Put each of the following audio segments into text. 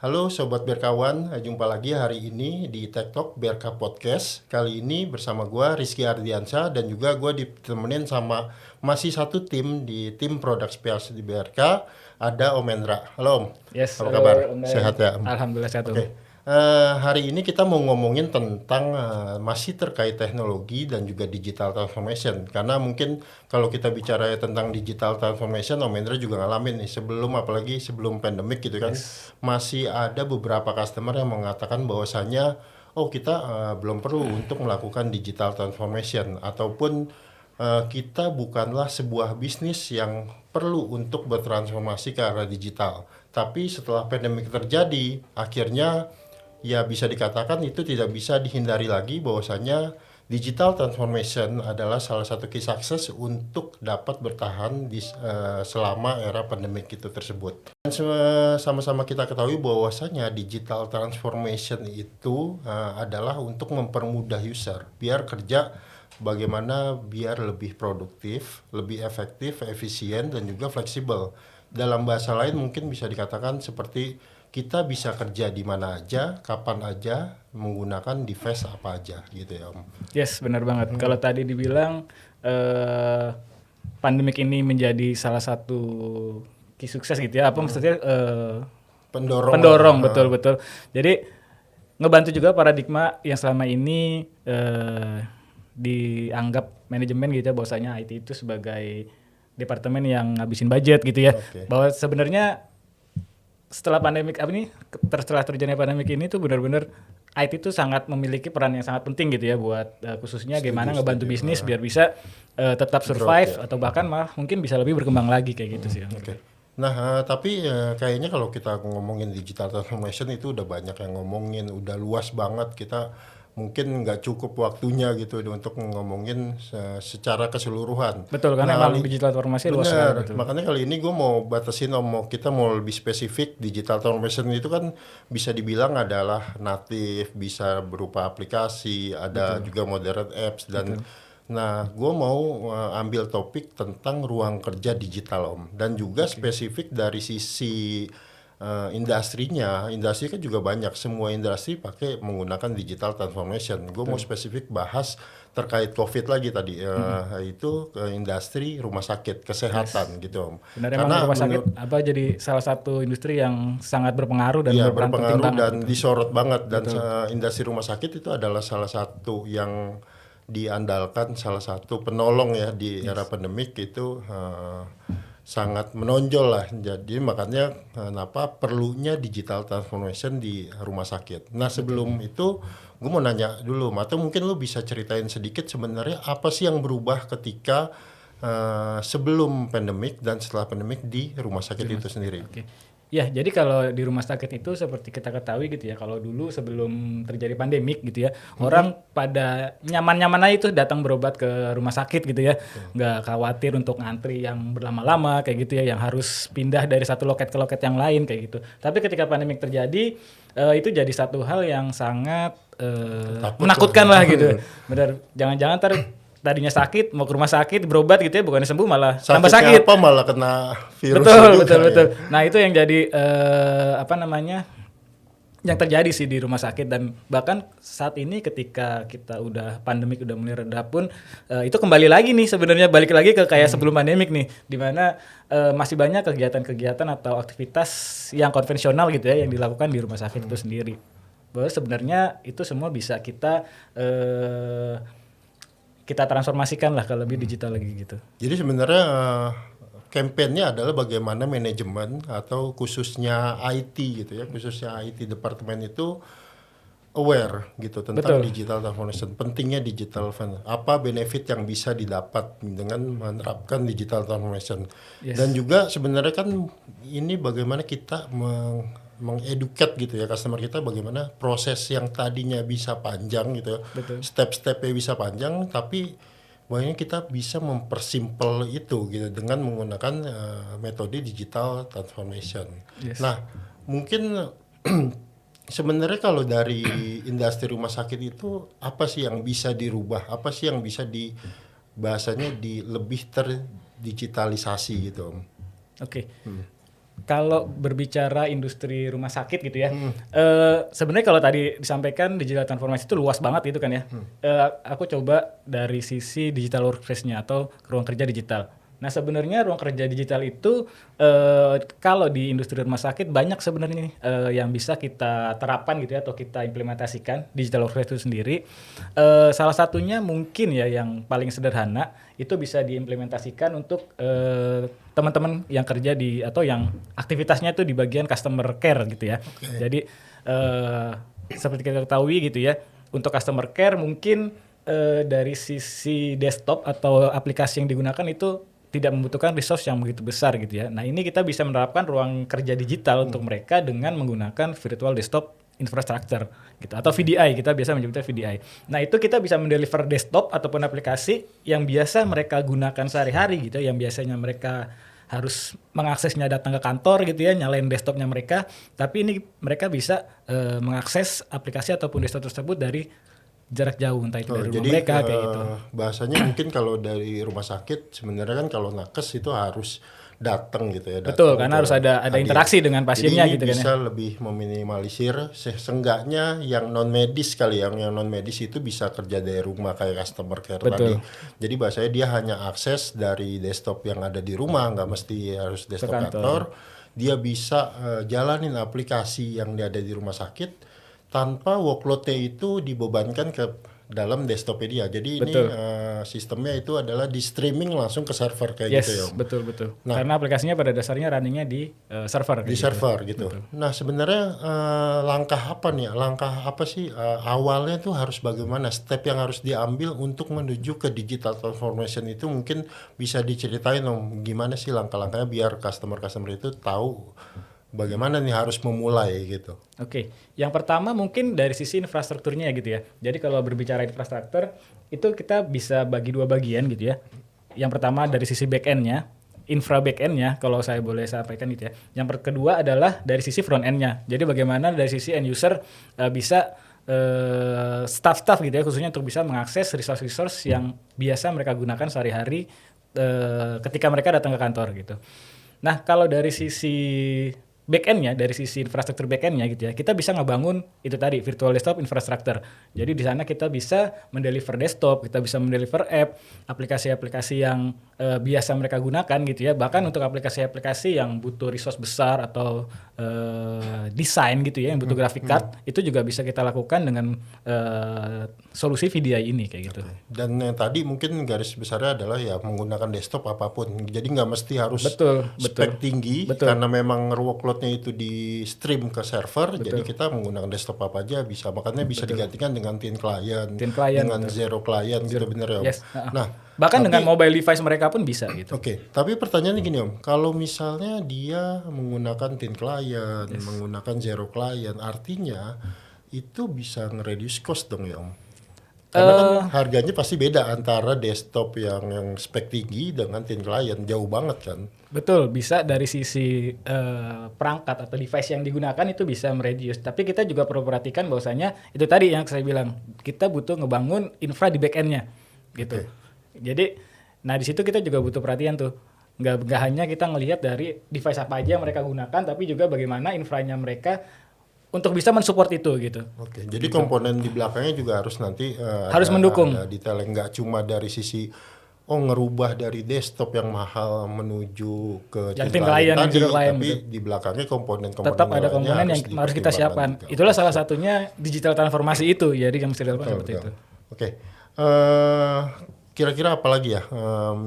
Halo Sobat Berkawan, jumpa lagi hari ini di Tech Talk Berka Podcast. Kali ini bersama gue Rizky Ardiansyah dan juga gue ditemenin sama masih satu tim di tim produk spesial di BRK, ada Om Endra. Halo Om, Yes, apa halo kabar? Om Ben. Sehat ya? Alhamdulillah sehat Om. Oke, hari ini kita mau ngomongin tentang masih terkait teknologi dan juga digital transformation. Karena mungkin kalau kita bicara tentang digital transformation, Om Endra juga ngalamin nih apalagi sebelum pandemic gitu kan, Yes. masih ada beberapa customer yang mengatakan bahwasanya, oh kita belum perlu untuk melakukan digital transformation ataupun kita bukanlah sebuah bisnis yang perlu untuk bertransformasi ke arah digital. Tapi setelah pandemi terjadi, akhirnya ya bisa dikatakan itu tidak bisa dihindari lagi bahwasanya digital transformation adalah salah satu key success untuk dapat bertahan selama era pandemik itu tersebut. Dan sama-sama kita ketahui bahwasanya digital transformation itu adalah untuk mempermudah user biar kerja bagaimana biar lebih produktif, lebih efektif, efisien dan juga fleksibel. Dalam bahasa lain mungkin bisa dikatakan seperti kita bisa kerja di mana aja, kapan aja, menggunakan device apa aja gitu ya Om. Yes, benar banget. Kalau tadi dibilang pandemik ini menjadi salah satu key sukses gitu ya. Apa maksudnya pendorong betul-betul. Jadi ngebantu juga paradigma yang selama ini dianggap manajemen gitu ya, bahwasanya IT itu sebagai departemen yang ngabisin budget gitu ya. Oke. Bahwa sebenarnya setelah terjadinya pandemik ini tuh benar-benar IT itu sangat memiliki peran yang sangat penting gitu ya buat khususnya gimana ngebantu bisnis biar bisa tetap survive atau bahkan malah mungkin bisa lebih berkembang lagi kayak gitu sih. Oke. Nah, tapi kayaknya kalau kita ngomongin digital transformation itu udah banyak yang ngomongin, udah luas banget. Kita mungkin nggak cukup waktunya gitu untuk ngomongin secara keseluruhan. Betul, karena emang digital transformasi luas sekali. Bener, Betul. makanya kali ini gue mau batasin, kita mau lebih spesifik. Digital transformation itu kan bisa dibilang adalah native, bisa berupa aplikasi, ada juga modern apps dan nah, gue mau ambil topik tentang ruang kerja digital Om, dan juga spesifik dari sisi industrinya. Industri kan juga banyak, semua industri pakai menggunakan digital transformation. Gue mau spesifik bahas terkait COVID lagi tadi, itu industri rumah sakit kesehatan gitu Om. Benar, emang Karena rumah sakit jadi salah satu industri yang sangat berpengaruh dan iya, berperan penting berpengaruh banget. dan disorot banget, dan industri rumah sakit itu adalah salah satu yang diandalkan, salah satu penolong ya di era pandemik itu sangat menonjol lah. Jadi makanya kenapa perlunya digital transformation di rumah sakit. Nah sebelum itu gue mau nanya dulu, atau mungkin lo bisa ceritain sedikit sebenarnya apa sih yang berubah ketika sebelum pandemik dan setelah pandemik di rumah sakit itu sendiri. Oke. Ya, jadi kalau di rumah sakit itu seperti kita ketahui gitu ya, kalau dulu sebelum terjadi pandemik gitu ya, orang pada nyaman-nyaman aja itu datang berobat ke rumah sakit gitu ya. Nggak khawatir untuk ngantri yang berlama-lama kayak gitu ya, yang harus pindah dari satu loket ke loket yang lain kayak gitu. Tapi ketika pandemik terjadi, itu jadi satu hal yang sangat menakutkan lah gitu. Benar, jangan-jangan tadinya sakit mau ke rumah sakit berobat gitu ya, bukannya sembuh malah tambah sakit. Apa malah kena virus. Betul. Nah itu yang jadi yang terjadi sih di rumah sakit, dan bahkan saat ini ketika kita udah pandemik udah mulai reda pun itu kembali lagi nih sebenarnya, balik lagi ke kayak sebelum pandemik nih, dimana masih banyak kegiatan-kegiatan atau aktivitas yang konvensional gitu ya yang dilakukan di rumah sakit itu sendiri. Bahwa sebenarnya itu semua bisa kita transformasikan lah ke lebih digital lagi gitu. Jadi sebenarnya kampanyenya adalah bagaimana manajemen atau khususnya IT gitu ya, khususnya IT departemen itu aware gitu tentang digital transformation, pentingnya digital, apa benefit yang bisa didapat dengan menerapkan digital transformation. Dan juga sebenarnya kan ini bagaimana kita mengeduket gitu ya customer kita, bagaimana proses yang tadinya bisa panjang gitu ya, step-stepnya bisa panjang, tapi bagaimana kita bisa mempersimpel itu gitu dengan menggunakan metode digital transformation. Nah mungkin sebenarnya kalau dari industri rumah sakit itu apa sih yang bisa dirubah, apa sih yang bisa bahasanya lebih terdigitalisasi gitu Om? Oke. Kalau berbicara industri rumah sakit gitu ya, sebenarnya kalau tadi disampaikan digital transformasi itu luas banget gitu kan ya. Aku coba dari sisi digital workplace-nya atau ruang kerja digital. Nah sebenarnya ruang kerja digital itu kalau di industri rumah sakit banyak sebenarnya nih, yang bisa kita terapkan gitu ya atau kita implementasikan digital workplace itu sendiri. Salah satunya mungkin ya yang paling sederhana itu bisa diimplementasikan untuk teman-teman yang kerja di atau yang aktivitasnya itu di bagian customer care gitu ya. Jadi seperti kita ketahui gitu ya, untuk customer care mungkin dari sisi desktop atau aplikasi yang digunakan itu tidak membutuhkan resource yang begitu besar gitu ya. Nah ini kita bisa menerapkan ruang kerja digital untuk mereka dengan menggunakan virtual desktop infrastructure gitu atau VDI, kita biasa menyebutnya VDI. Nah itu kita bisa mendeliver desktop ataupun aplikasi yang biasa mereka gunakan sehari-hari gitu ya, yang biasanya mereka harus mengaksesnya datang ke kantor gitu ya, nyalain desktopnya mereka, tapi ini mereka bisa mengakses aplikasi ataupun desktop tersebut dari jarak jauh, entah itu dari rumah Jadi mereka kayak gitu. bahasanya mungkin kalau dari rumah sakit sebenarnya kan kalau nakes itu harus datang gitu ya. Betul, datang karena ke harus ada hadir. interaksi dengan pasiennya Jadi ini gitu kan ya. bisa lebih meminimalisir seenggaknya yang non medis kali, yang non medis itu bisa kerja dari rumah kayak customer care tadi. Betul. Jadi bahasanya dia hanya akses dari desktop yang ada di rumah, nggak mesti harus desktop kantor. kantor. Dia bisa jalanin aplikasi yang dia ada di rumah sakit tanpa workload-nya itu dibebankan ke dalam desktopnya dia. Jadi Betul. ini sistemnya itu adalah di streaming langsung ke server kayak Yes, gitu ya. betul. Karena aplikasinya pada dasarnya runningnya di server. Di kayak server gitu. Nah sebenarnya langkah apa nih? Langkah apa sih awalnya tuh harus bagaimana? Step yang harus diambil untuk menuju ke digital transformation itu mungkin bisa diceritain Om. Gimana sih langkah-langkahnya biar customer itu tahu bagaimana nih harus memulai gitu. Oke, yang pertama mungkin dari sisi infrastrukturnya gitu ya. Jadi kalau berbicara infrastruktur itu kita bisa bagi dua bagian gitu ya. Yang pertama dari sisi back-end-nya, infra back-end-nya kalau saya boleh sampaikan gitu ya. Yang kedua adalah dari sisi front-end-nya. Jadi bagaimana dari sisi end user bisa staff-staff gitu ya, khususnya untuk bisa mengakses resource-resource yang biasa mereka gunakan sehari-hari ketika mereka datang ke kantor gitu. Nah kalau dari sisi back-end-nya, dari sisi infrastruktur back-end-nya gitu ya, kita bisa ngebangun itu tadi virtual desktop infrastructure. Jadi di sana kita bisa mendeliver desktop, kita bisa mendeliver app, aplikasi-aplikasi yang biasa mereka gunakan gitu ya. Bahkan untuk aplikasi-aplikasi yang butuh resource besar atau desain gitu ya, yang butuh graphic card, itu juga bisa kita lakukan dengan solusi VDI ini kayak gitu. Dan yang tadi mungkin garis besarnya adalah ya menggunakan desktop apapun. Jadi nggak mesti harus Betul. spek tinggi karena memang workload-nya itu di stream ke server. Jadi kita menggunakan desktop apa aja bisa. Makanya bisa digantikan dengan thin client, dengan zero client gitu bener ya Om. Yes. Nah, bahkan dengan mobile device mereka pun bisa gitu. Oke, tapi pertanyaannya gini Om, kalau misalnya dia menggunakan thin client, menggunakan zero client, artinya itu bisa nge-reduce cost dong ya Om? Karena kan harganya pasti beda antara desktop yang spek tinggi dengan thin client, jauh banget kan? Betul, bisa dari sisi perangkat atau device yang digunakan itu bisa mereduce. Tapi kita juga perlu perhatikan bahwasanya itu tadi yang saya bilang, kita butuh ngebangun infra di back-end-nya gitu. Jadi, nah di situ kita juga butuh perhatian tuh. Nggak hanya kita ngelihat dari device apa aja yang mereka gunakan, tapi juga bagaimana infranya mereka untuk bisa mensupport itu gitu. Oke, jadi komponen di belakangnya juga harus nanti harus mendukung. Ada detail yang nggak cuma dari sisi ngerubah dari desktop yang mahal menuju ke yang thin client tadi, client, tapi gitu. di belakangnya komponen-komponen Tetap ada komponen yang harus kita siapkan. Itulah salah satunya digital transformasi itu, jadi yang mesti dilakukan seperti itu. Oke. Kira-kira apa lagi ya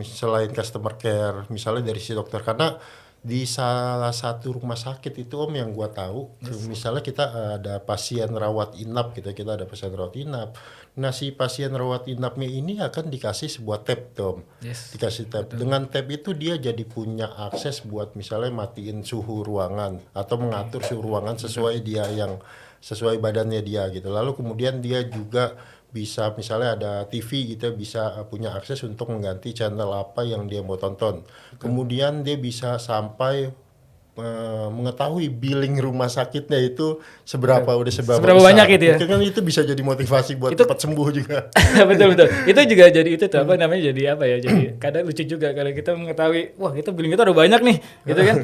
selain customer care, misalnya dari si dokter, karena di salah satu rumah sakit itu Om yang gua tahu, misalnya kita ada pasien rawat inap gitu, kita ada pasien rawat inap. Nah si pasien rawat inapnya ini akan dikasih sebuah tab tuh Om, dikasih tab. Dengan tab itu dia jadi punya akses buat misalnya matiin suhu ruangan atau mengatur suhu ruangan sesuai dia yang sesuai badannya dia gitu. Lalu kemudian dia juga bisa misalnya ada TV gitu bisa punya akses untuk mengganti channel apa yang dia mau tonton. Kemudian dia bisa sampai mengetahui billing rumah sakitnya itu seberapa seberapa besar. banyak gitu ya. Mungkin kan itu bisa jadi motivasi buat cepat sembuh juga. betul. Itu juga jadi itu tuh apa namanya, jadi apa ya? Jadi kadang lucu juga kalau kita mengetahui, wah kita billing kita udah banyak nih, gitu kan.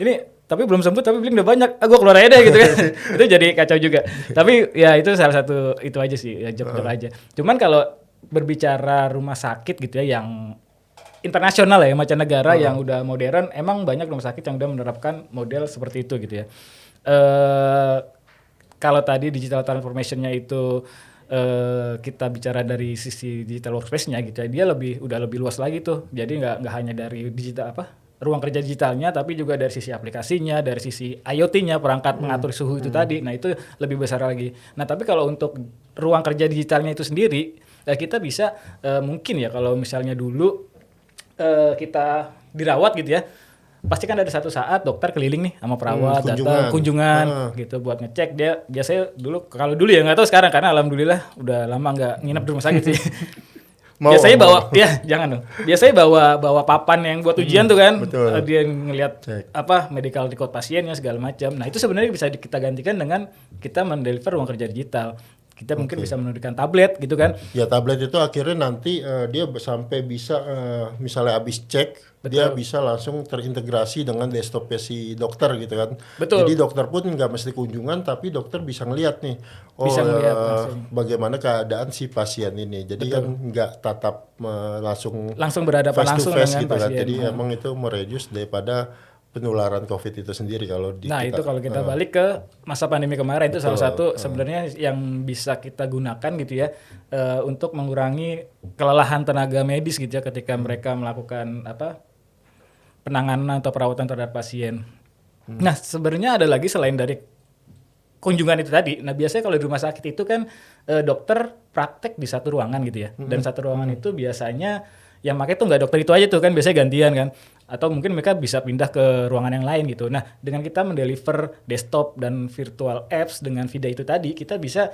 Ini tapi belum sembuh, tapi beli udah banyak, gue keluar aja deh gitu kan. Itu jadi kacau juga. Tapi ya itu salah satu itu aja sih, ya job aja. Cuman kalau berbicara rumah sakit gitu ya yang internasional ya, mancanegara yang udah modern, emang banyak rumah sakit yang udah menerapkan model seperti itu gitu ya. Kalau tadi digital transformation-nya itu kita bicara dari sisi digital workspace-nya gitu ya, dia udah lebih luas lagi tuh. Jadi nggak hanya dari digital ruang kerja digitalnya, tapi juga dari sisi aplikasinya, dari sisi IoT-nya, perangkat mengatur suhu itu tadi. Nah itu lebih besar lagi. Nah tapi kalau untuk ruang kerja digitalnya itu sendiri, kita bisa mungkin ya kalau misalnya dulu kita dirawat gitu ya, pasti kan ada satu saat dokter keliling nih sama perawat datang kunjungan gitu buat ngecek. Dia biasanya kalau dulu ya, nggak tahu sekarang karena alhamdulillah udah lama nggak nginep di rumah sakit sih. Biasanya jangan dong. Biasanya bawa papan yang buat ujian tuh kan. Dia ngelihat medical record pasiennya segala macam. Nah itu sebenarnya bisa kita gantikan dengan kita mendeliver ruang kerja digital. Kita mungkin bisa menunjukkan tablet gitu kan. Ya tablet itu akhirnya nanti dia sampai bisa misalnya habis cek, dia bisa langsung terintegrasi dengan desktopnya si dokter gitu kan. Betul. Jadi dokter pun nggak mesti kunjungan, tapi dokter bisa ngelihat nih, Bisa ngelihat bagaimana keadaan si pasien ini. Jadi kan nggak tatap langsung berhadapan face langsung to face dengan gitu pasien. kan. Jadi emang itu mereduce daripada penularan COVID itu sendiri kalau di Nah kita. itu kalau kita balik ke masa pandemi kemarin, itu salah satu sebenarnya yang bisa kita gunakan gitu ya untuk mengurangi kelelahan tenaga medis gitu ya ketika mereka melakukan penanganan atau perawatan terhadap pasien. Nah sebenarnya ada lagi selain dari kunjungan itu tadi. Nah biasanya kalau di rumah sakit itu kan dokter praktek di satu ruangan gitu ya, dan satu ruangan itu biasanya yang pakai tuh nggak dokter itu aja tuh kan, biasanya gantian kan, atau mungkin mereka bisa pindah ke ruangan yang lain gitu. Nah dengan kita mendeliver desktop dan virtual apps dengan Vida itu tadi, kita bisa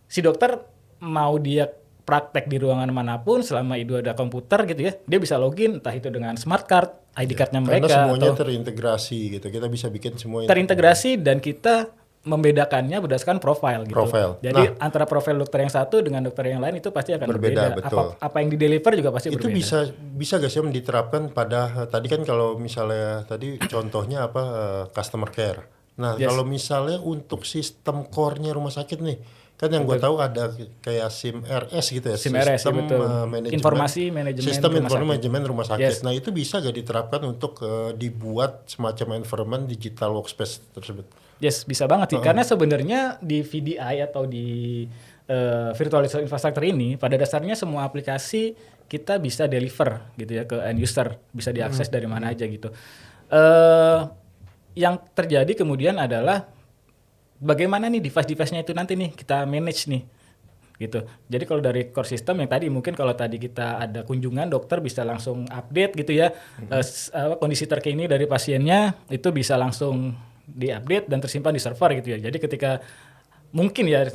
si dokter mau dia praktek di ruangan manapun selama itu ada komputer gitu ya, dia bisa login entah itu dengan smart card, ID cardnya mereka, karena semuanya atau terintegrasi gitu, kita bisa bikin semuanya terintegrasi dan kita membedakannya berdasarkan profil gitu. Jadi antara profil dokter yang satu dengan dokter yang lain itu pasti akan berbeda. Apa yang di deliver juga pasti itu berbeda. bisa gak sih diterapkan pada tadi kan kalau misalnya tadi contohnya customer care. Nah kalau misalnya untuk sistem core-nya rumah sakit nih, kan yang gue tahu ada kayak SIM RS gitu ya, sistem informasi manajemen rumah sakit. Nah itu bisa gak diterapkan untuk dibuat semacam environment digital workspace tersebut? Yes, bisa banget sih. Karena sebenarnya di VDI atau di virtual infrastructure ini pada dasarnya semua aplikasi kita bisa deliver gitu ya ke end user, bisa diakses dari mana aja gitu. Yang terjadi kemudian adalah bagaimana nih device-nya itu nanti nih kita manage nih gitu. Jadi kalau dari core system yang tadi mungkin kalau tadi kita ada kunjungan dokter bisa langsung update gitu ya, kondisi terkini dari pasiennya itu bisa langsung diupdate dan tersimpan di server gitu ya. Jadi ketika mungkin ya,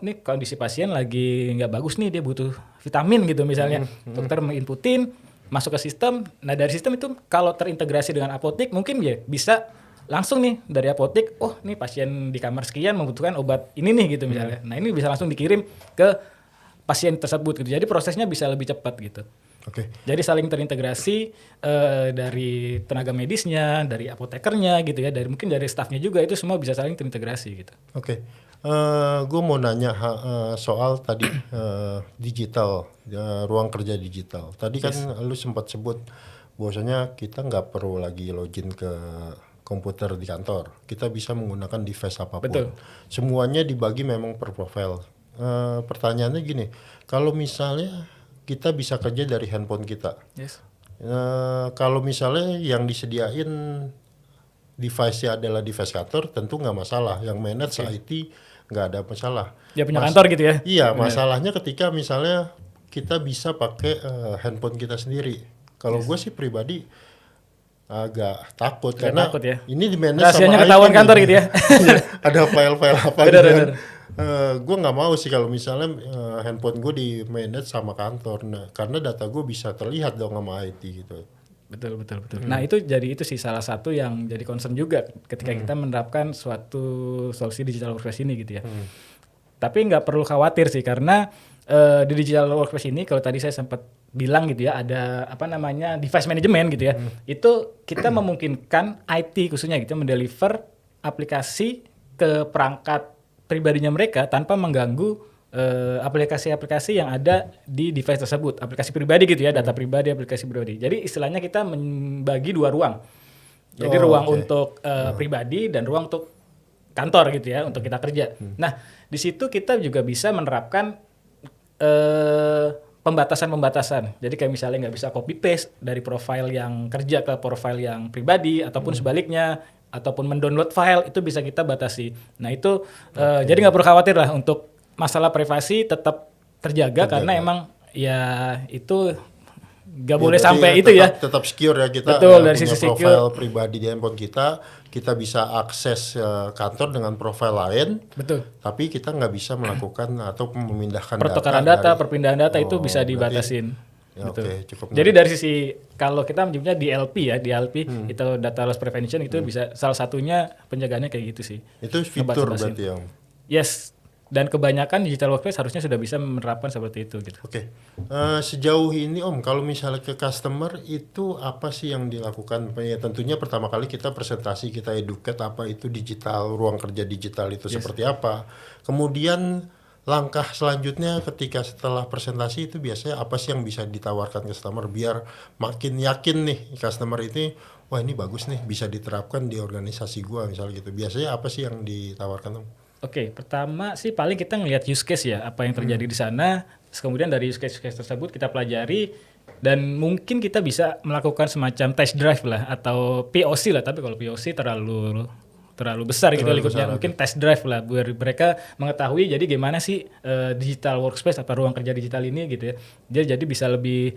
nih kondisi pasien lagi nggak bagus nih, dia butuh vitamin gitu misalnya, dokter menginputin masuk ke sistem. Nah dari sistem itu kalau terintegrasi dengan apotek mungkin ya bisa langsung nih dari apotek, nih pasien di kamar sekian membutuhkan obat ini nih gitu misalnya. Nah ini bisa langsung dikirim ke pasien tersebut gitu. Jadi prosesnya bisa lebih cepat gitu. Jadi saling terintegrasi dari tenaga medisnya, dari apotekernya gitu ya, mungkin dari staffnya juga, itu semua bisa saling terintegrasi gitu. Gue mau nanya soal tadi digital, ruang kerja digital. Tadi kan lu sempat sebut bahwasanya kita nggak perlu lagi login ke komputer di kantor, kita bisa menggunakan device apapun. Betul. Semuanya dibagi memang per profil. Pertanyaannya gini, kalau misalnya kita bisa kerja dari handphone kita, kalau misalnya yang disediain device-nya adalah device kantor, tentu nggak masalah. Yang manage IT nggak ada masalah. Dia punya kantor gitu ya? Iya, masalahnya ketika misalnya kita bisa pakai handphone kita sendiri. Kalau gue sih pribadi agak takut karena ini di manage rahasianya sama ketahuan IT kantor gitu ya. Ada file-file apa gitu kan. Gue nggak mau sih kalau misalnya handphone gue di manage sama kantor, karena data gue bisa terlihat dong sama IT gitu. Betul. Nah itu sih salah satu yang jadi concern juga ketika kita menerapkan suatu solusi digital workplace ini gitu ya. Tapi nggak perlu khawatir sih karena di digital workspace ini kalau tadi saya sempat bilang gitu ya ada apa namanya device management gitu ya. Itu kita memungkinkan IT khususnya gitu mendeliver aplikasi ke perangkat pribadinya mereka tanpa mengganggu aplikasi-aplikasi yang ada di device tersebut, aplikasi pribadi gitu ya, data pribadi, aplikasi pribadi. Jadi istilahnya kita membagi dua ruang. Jadi ruang untuk pribadi dan ruang untuk kantor gitu ya, untuk kita kerja. Nah, di situ kita juga bisa menerapkan pembatasan-pembatasan. Jadi kayak misalnya nggak bisa copy paste dari profile yang kerja ke profile yang pribadi ataupun sebaliknya, ataupun mendownload file itu bisa kita batasi. Nah itu jadi nggak perlu khawatir lah untuk masalah privasi tetap terjaga karena emang ya itu nggak boleh sampai itu ya. Tetap secure ya kita. Betul, dari punya sisi profile secure pribadi di handphone kita bisa akses kantor dengan profile lain. betul. Tapi kita nggak bisa melakukan atau memindahkan Pertukaran data, perpindahan data itu bisa dibatasin. Ya, Betul. oke, cukup Jadi dari sisi kalau kita menyebutnya DLP ya, DLP itu data loss prevention itu bisa salah satunya penjagaannya kayak gitu sih. itu fitur Ngebatasin. berarti ya. Yes. Dan kebanyakan digital workplace harusnya sudah bisa menerapkan seperti itu gitu. Oke. Sejauh ini Om, kalau misalnya ke customer itu apa sih yang dilakukan? Ya, tentunya pertama kali kita presentasi, kita educate apa itu digital, ruang kerja digital itu seperti apa. Kemudian langkah selanjutnya ketika setelah presentasi itu biasanya apa sih yang bisa ditawarkan customer biar makin yakin nih customer ini, wah ini bagus nih bisa diterapkan di organisasi gua misalnya gitu. Biasanya apa sih yang ditawarkan Om? Oke, pertama sih paling kita ngelihat use case ya, apa yang terjadi di sana. Terus kemudian dari use case tersebut kita pelajari dan mungkin kita bisa melakukan semacam test drive lah atau POC lah. Tapi kalau POC terlalu besar gitu lingkupnya. Mungkin test drive lah biar mereka mengetahui jadi gimana sih digital workspace atau ruang kerja digital ini gitu ya. Jadi bisa lebih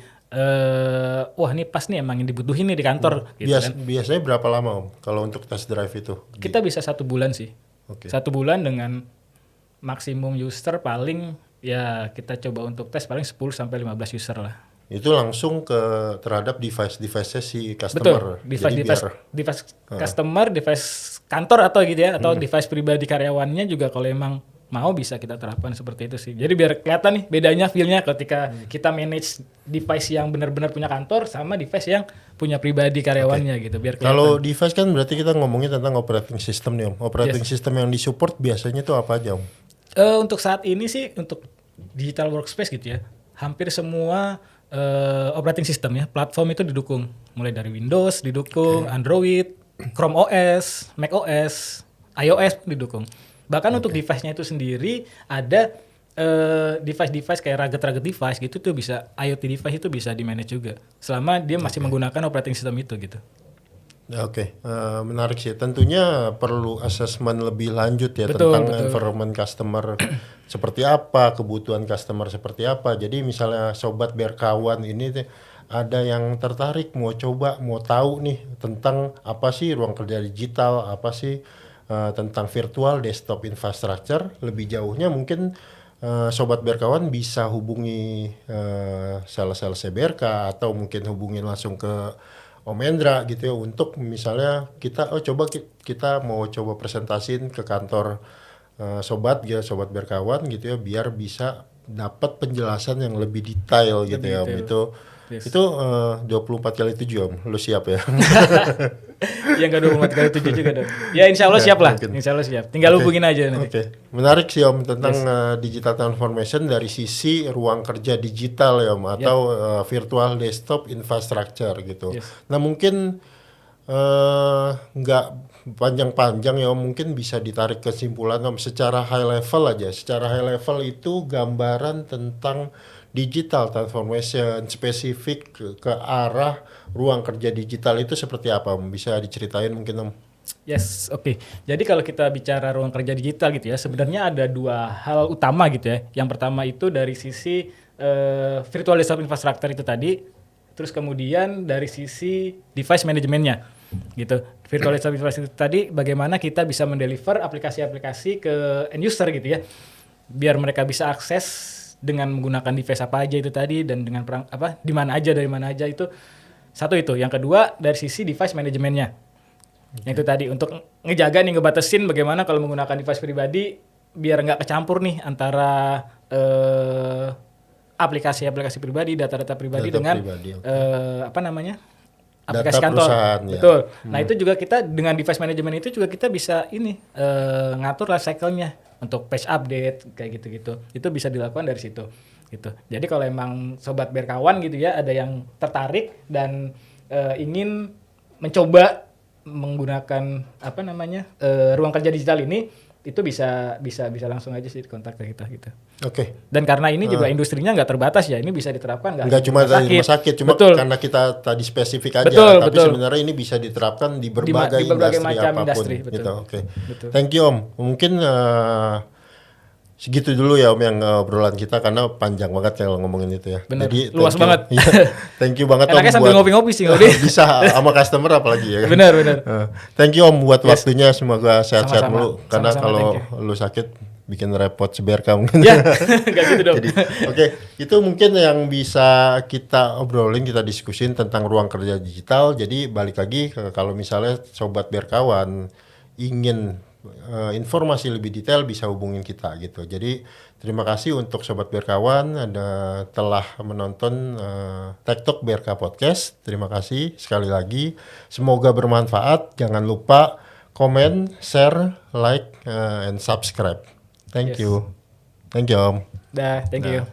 wah ini pas nih emang yang dibutuhin nih di kantor gitu kan. Biasanya berapa lama Om kalau untuk test drive itu? Kita bisa 1 bulan sih. Oke. 1 bulan dengan maksimum user paling ya kita coba untuk tes paling 10 sampai 15 user lah. Itu langsung terhadap device-nya si customer. Betul. Device customer, device kantor atau gitu ya atau device pribadi karyawannya juga kalau emang mau bisa kita terapkan seperti itu sih. Jadi biar kelihatan nih bedanya feel-nya ketika kita manage device yang benar-benar punya kantor sama device yang punya pribadi karyawannya gitu biar kelihatan. Kalau device kan berarti kita ngomongin tentang operating system nih Om. Operating system yang disupport biasanya itu apa aja Om? Untuk saat ini sih untuk digital workspace gitu ya, hampir semua operating system ya, platform itu didukung. Mulai dari Windows didukung, Android, Chrome OS, Mac OS, iOS didukung. Bahkan untuk device-nya itu sendiri ada device-device kayak rugged device gitu tuh bisa, IoT device itu bisa di-manage juga. Selama dia masih menggunakan operating system itu gitu. Oke, menarik sih. Tentunya perlu assessment lebih lanjut ya Betul. environment customer seperti apa, kebutuhan customer seperti apa. Jadi misalnya sobat berkawan ini ada yang tertarik mau coba, mau tahu nih tentang apa sih ruang kerja digital, apa sih tentang virtual desktop infrastructure. Lebih jauhnya mungkin sobat berkawan bisa hubungi sales BRK atau mungkin hubungin langsung ke Om Endra gitu ya untuk misalnya kita kita mau coba presentasiin ke kantor sobat berkawan gitu ya biar bisa dapat penjelasan yang lebih detail gitu ya Om. Itu 24/7 Om, lu siap ya? Yang ke 24/7 juga dong. Ya insya Allah siap lah, insya Allah siap. Tinggal hubungin aja nanti. Oke, menarik sih Om tentang digital transformation dari sisi ruang kerja digital ya Om atau virtual desktop infrastructure gitu. Nah mungkin nggak panjang-panjang ya Om, mungkin bisa ditarik kesimpulan Om secara high level aja. Secara high level itu gambaran tentang digital transformation spesifik ke arah ruang kerja digital itu seperti apa Om? Bisa diceritain mungkin Om? Yes, oke. Jadi kalau kita bicara ruang kerja digital gitu ya, sebenarnya ada 2 hal utama gitu ya. Yang pertama itu dari sisi virtual desktop infrastructure itu tadi, terus kemudian dari sisi device manajemennya gitu. Virtual desktop infrastructure itu tadi bagaimana kita bisa mendeliver aplikasi-aplikasi ke end user gitu ya. Biar mereka bisa akses dengan menggunakan device apa aja itu tadi dan dengan di mana aja dari mana aja itu. Satu itu. Yang kedua dari sisi device manajemennya. Yang itu tadi untuk ngejaga nih ngebatasin bagaimana kalau menggunakan device pribadi biar nggak kecampur nih antara aplikasi-aplikasi pribadi, data-data pribadi Data dengan pribadi, oke. apa namanya? Data Aplikasi kantor. perusahaan, ya. Betul. Nah, itu juga kita dengan device management itu juga kita bisa ini ngatur life cycle-nya untuk page update kayak gitu-gitu. Itu bisa dilakukan dari situ gitu. Jadi kalau emang sobat berkawan gitu ya, ada yang tertarik dan ingin mencoba menggunakan apa namanya ruang kerja digital ini, itu bisa langsung aja sih kontak ke kita gitu. Oke. Dan karena ini juga industrinya nggak terbatas ya, ini bisa diterapkan Nggak hanya di cuma dari rumah sakit, cuma Betul. karena kita tadi spesifik aja, Betul, tapi betul. sebenarnya ini bisa diterapkan di berbagai, di berbagai industri macam apapun. industri, betul. Gitu. Oke. Betul. Thank you Om. Mungkin segitu dulu ya Om yang obrolan kita karena panjang banget kalau ngomongin itu ya. Bener, Jadi luas thank you. banget. Iya, thank you banget Om Enaknya sambil buat ngopi-ngopi sih ngopi. bisa sama customer apalagi ya kan. Benar. Thank you Om buat waktunya, semoga sehat-sehat Sama-sama. mulu karena Sama-sama, kalau thank lu sakit bikin repot seberka mungkin. Ya, enggak gitu dong. Jadi, oke, itu mungkin yang bisa kita obrolin, kita diskusin tentang ruang kerja digital. Jadi balik lagi kalau misalnya sobat berkawan ingin informasi lebih detail bisa hubungin kita gitu. Jadi terima kasih untuk sobat berkawan telah menonton Tech Talk BRK Podcast. Terima kasih sekali lagi. Semoga bermanfaat. Jangan lupa komen, share, like, and subscribe. Thank Yes. you. Thank you Om. Dah, thank you.